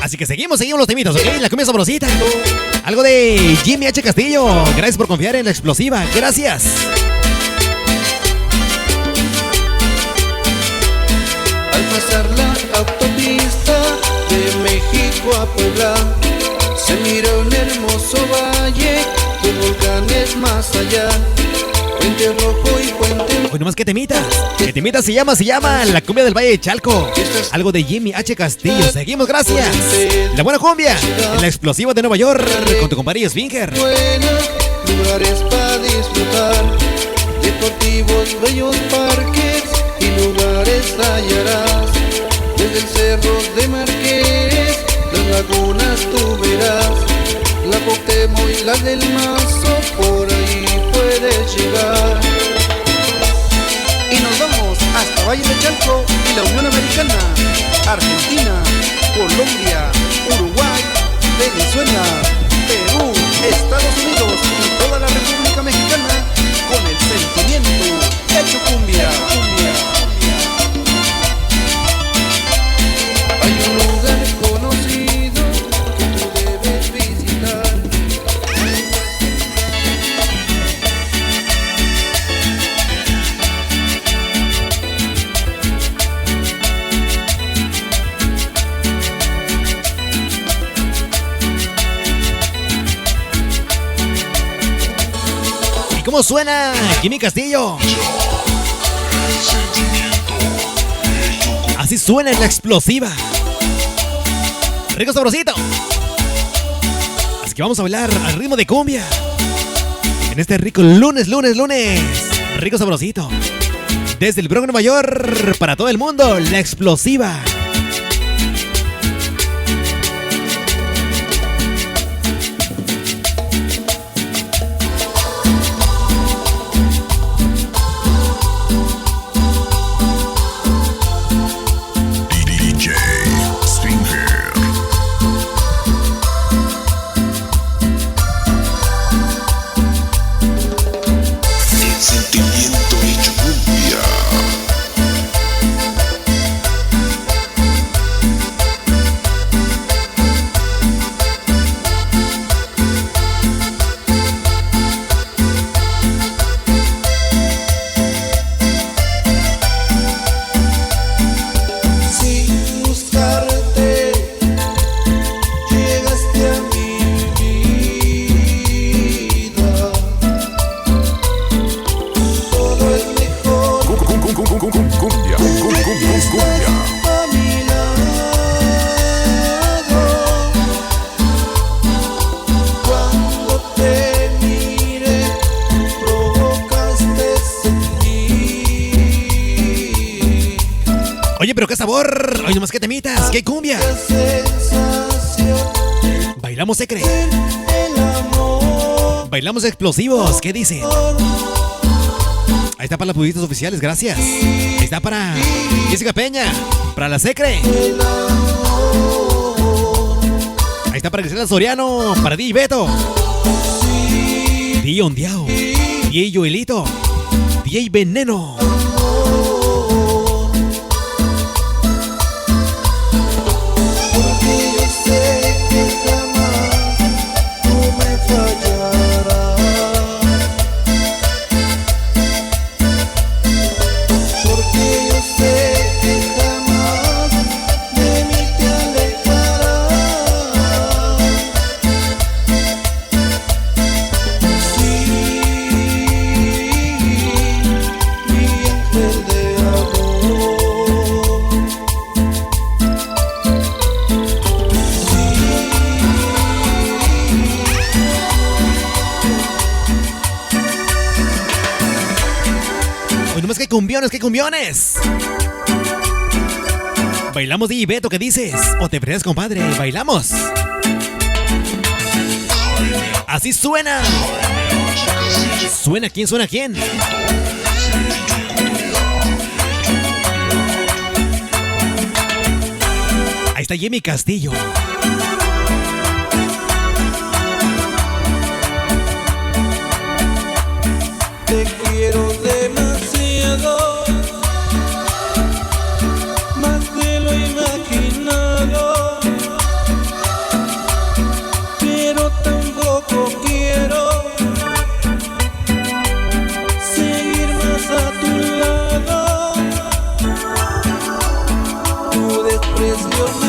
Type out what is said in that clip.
Así que seguimos los temitos, ¿ok? La cumbia sabrosita. Algo de Jimmy H. Castillo. Gracias por confiar en la explosiva. Gracias. Al pasar la autopista de México a Puebla, se mira un hermoso valle de volcanes más allá. Puente Rojo y Puente... Hoy nomás que temita. Que temita se llama la cumbia del Valle de Chalco. Algo de Jimmy H. Castillo. Seguimos, gracias. La buena cumbia en la explosiva de Nueva York con tu compadre Swinger. Lugares para disfrutar, deportivos, bellos parques y lugares hallarás. Desde el cerro de Marqués, las lagunas tú verás. La Cuauhtémoc y la del Mazo, por ahí puedes llegar. Y nos vamos hasta Valle de Chalco y la Unión Americana, Argentina, Colombia, Uruguay, Venezuela, Perú, Estados Unidos y toda la República Mexicana con el sentimiento hecho cumbia. Hay un lugar conocido que tú debes visitar. ¿Y cómo suena Jimmy Castillo? Así suena en la explosiva. Rico sabrosito. Así que vamos a bailar al ritmo de cumbia en este rico lunes. Rico sabrosito. Desde el Bronx, Nueva York, para todo el mundo, la explosiva. Oye, pero qué sabor. Oye, nomás que temitas, qué cumbia. Bailamos secre. Bailamos explosivos, ¿qué dicen? Ahí está para las publicistas oficiales, gracias. Ahí está para Jessica Peña, para la secre. Ahí está para Griselda Soriano, para DJ Beto, DJ Ondiao, DJ Joelito, DJ Veneno. ¡Qué cumbiones! Bailamos, DJ Beto, ¿qué dices? ¿O te fregas, compadre? Bailamos. Así suena. ¿Suena quién? ¿Suena quién? Ahí está Jimmy Castillo. Te quiero demasiado, más de lo imaginado. lesionados.